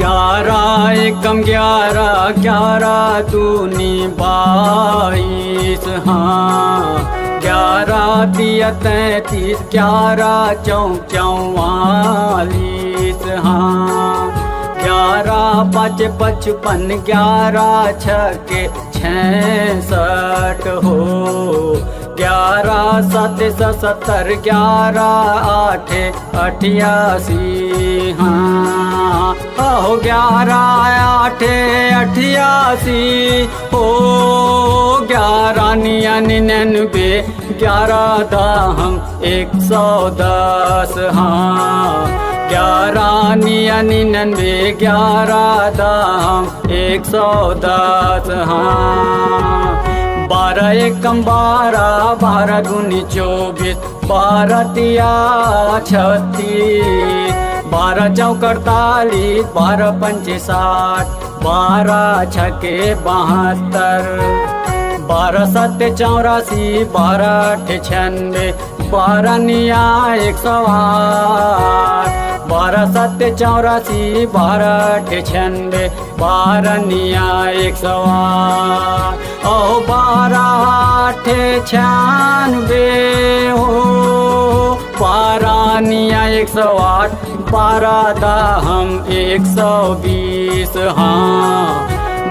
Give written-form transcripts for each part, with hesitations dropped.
11 एकम 11, 11 दूनी 22, हाँ 11 तिया 33, 11 चौक 44, हाँ 11 पाँच 55, 11 छक्के 66 हो, 11 सात 77, 11 आठ 88, हाँ हो 11 आठ 88 हो, 11 निया 99, 11 दाहम 110, हाँ 11 निया 99, 11 दाहम 110, हाँ 12 एकम 12, 12 दूनी 24, 12 तिया 36, 12 चौक 48, 12 पंचे 60, 12 छक्के 72, 12 सत्ते 84, 12 अठे 96, 12 निया 108, 12 सत्ते 84, 12 अठे 96, 12 निया 108, ओ 12 अठे 96 हो, 12 निया 108, 12 दाहम 120, हाँ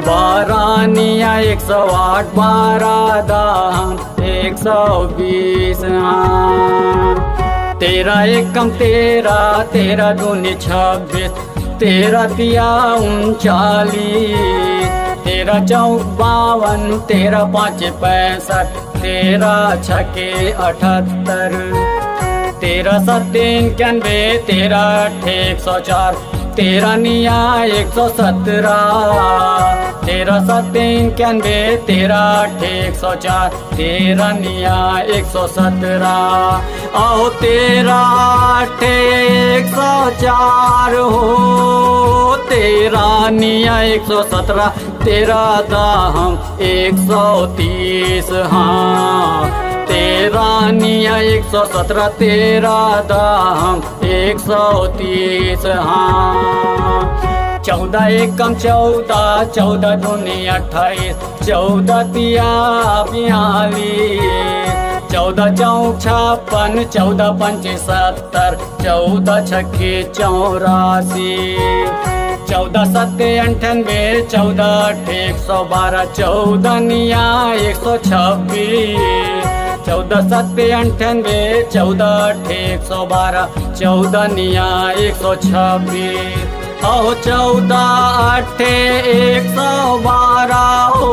12 निया 108, 12 दाहम 120, हाँ 13 एकम 13, 13 दूनी 26, 13 तिया 39, 13 चौक 52, 13 पाँच 65, 13 छक्के 78, 13 सत्ते 91, 13 अठे 104, 13 निया 117, 13 सत्ते 91, 13 अठे 104, 13 निया 117, आओ 13 अठे 104 हो, 13 निया 117, 13 दाहम 130, हाँ 13 निया 117, 13 दाहम 130, हाँ 14 एकम 14, 14 दूनी 28, 14 तिया 42, 14 चौक 56, 14 पंचे 70, 14 छक्के 84, 14 सत्ते 98, 14 अठे 112, 14 निया 126, 14 सत्ते 98, 14 अठे 112, 14 निया 126, ओ 14 अठे 112 हो,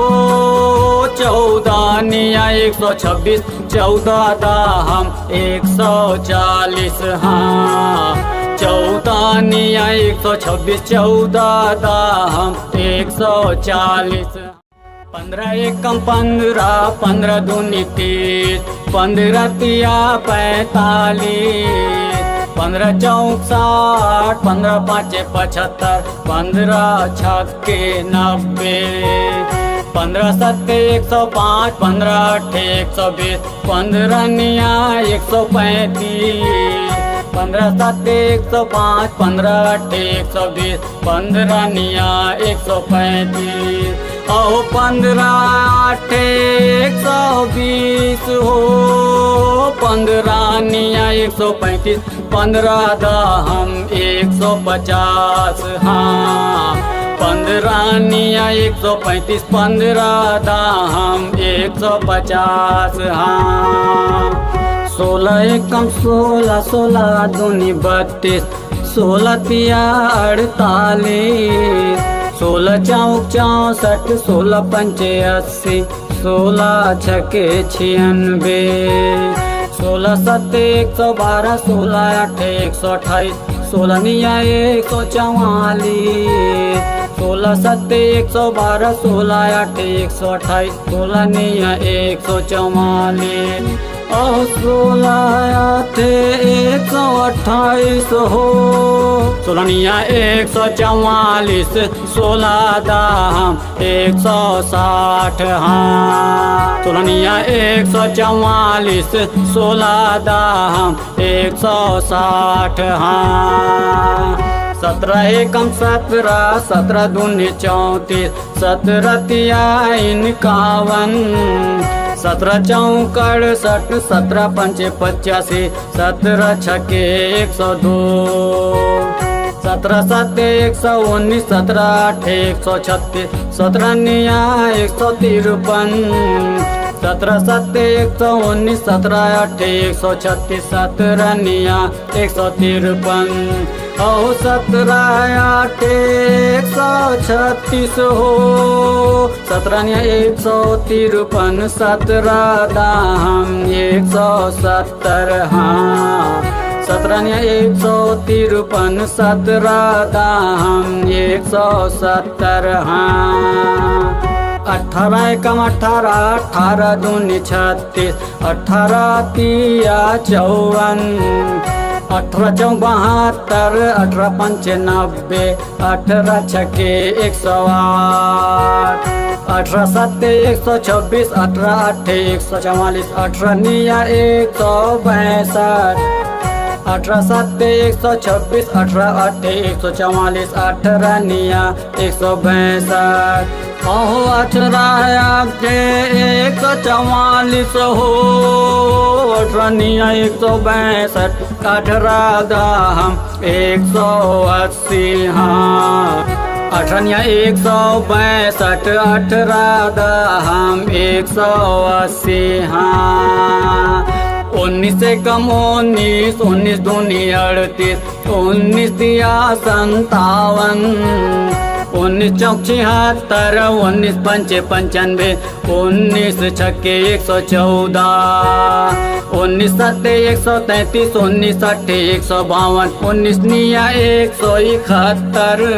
14 निया 126, 14 दाहम 140, हाँ 14 निया 126, 14 दाहम 140, 15 एकम 15, 15 दूनी 30, 15 तिया 45, 15 चौक 60, 15 पाँचे 75, 15 छक्के 90, 15 सत्ते 105, 15 अठे 120, 15 निया 135, 15 सत्ते 105, 15 अठे 120, 15 निया 135, ओ 15 अठे 120 हो, 15 निया 135, 15 दाहम 150, हाँ 15 निया 135, 15 दाहम 150, हाँ 16 एकम 16, 16 दूनी 32, 16 तिया 48, 16 चौक 64, 16 पंचे 80, 16 छक्के 96, 16 सत्ते 112, 16 अठे 128, 16 निया 144, 16 सत्ते 112, 16 अठे 128, 16 निया 144, और 16 अठे 128 हो, 16 निया 144, 16 दाहम 160, हाँ 16 निया 144, 16 दाहम 160, हाँ 17 एकम 17, 17 दूनी 34, 17 तिया 51, 17 चौकड़ 60, 17 पंचे 85, 17 छके 102, 17 सत्ते 119, 17 आठे 136, 17 निया 153, 17 सत्ते 119, 17 आठे 136, 17 निया 153, औ 17 आठे 136 हो, 17 निया 153, 17 दाम 170, हाँ 17 निया 153, 17 दाम 170, हाँ 18 एकम 18, 18 दूनी 36, 18 तिया 54, 18 चौ 72, 18 पंचे 90, 18 छके 108, 18 सत्ते 126, 18 आठे 144, 18 निया 162, 18 सत्ते 126, 18 आठे 144, 18 निया 162, अहो 18 आठे 144 हो, 18 निया 162, 18 दाम 180, हाँ 18 निया 162, 18 दाम 180, हाँ 19 एकम 19, 19 दूनी 38, 19 तिया 57, 19 चौक 76, 19 पंचे 95, 19 छके 114, 19 सत्ते 133, 19 अट्ठे 152, 19 निया 171,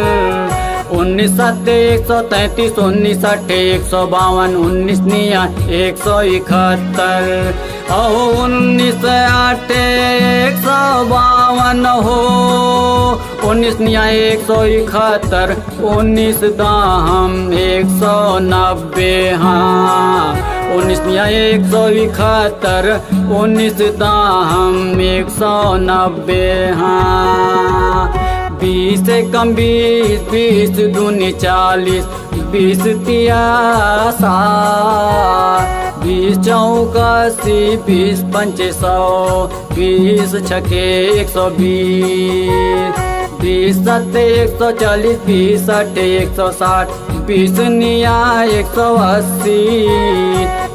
19 सत्ते 133, 19 अट्ठे 152, 19 निया 171, अहो 19 आठे 152 हो, 19 निया 171, 19 दाम 190, हाँ 19 निया 171, 19 दाम 190, हाँ 20 एकम 20, 20 दूनी 40, 20 तिया 60, 20 चौका 80, 20 पंचे 100, 20 छके 120, 20 सत्ते 140, 20 अट्ठे 160, 20 निया 180,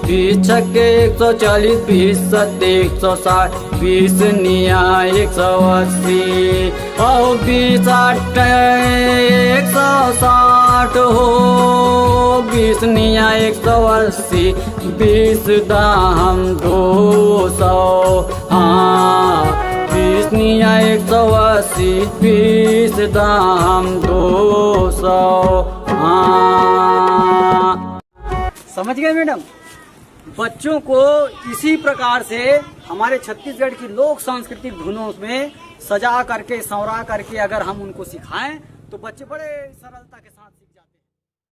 20 छके 140, 20 सत्ते 160, 20 निया 180, औ 20 अट्ठे 160 हो, 20 निया 180, 20 दाम 200, हाँ 20 निया 180, 20 दाम 200, हाँ। समझ गए मैडम? बच्चों को इसी प्रकार से हमारे छत्तीसगढ़ की लोक सांस्कृतिक धुनों में सजा करके संवरा करके अगर हम उनको सिखाएं तो बच्चे बड़े सरलता के साथ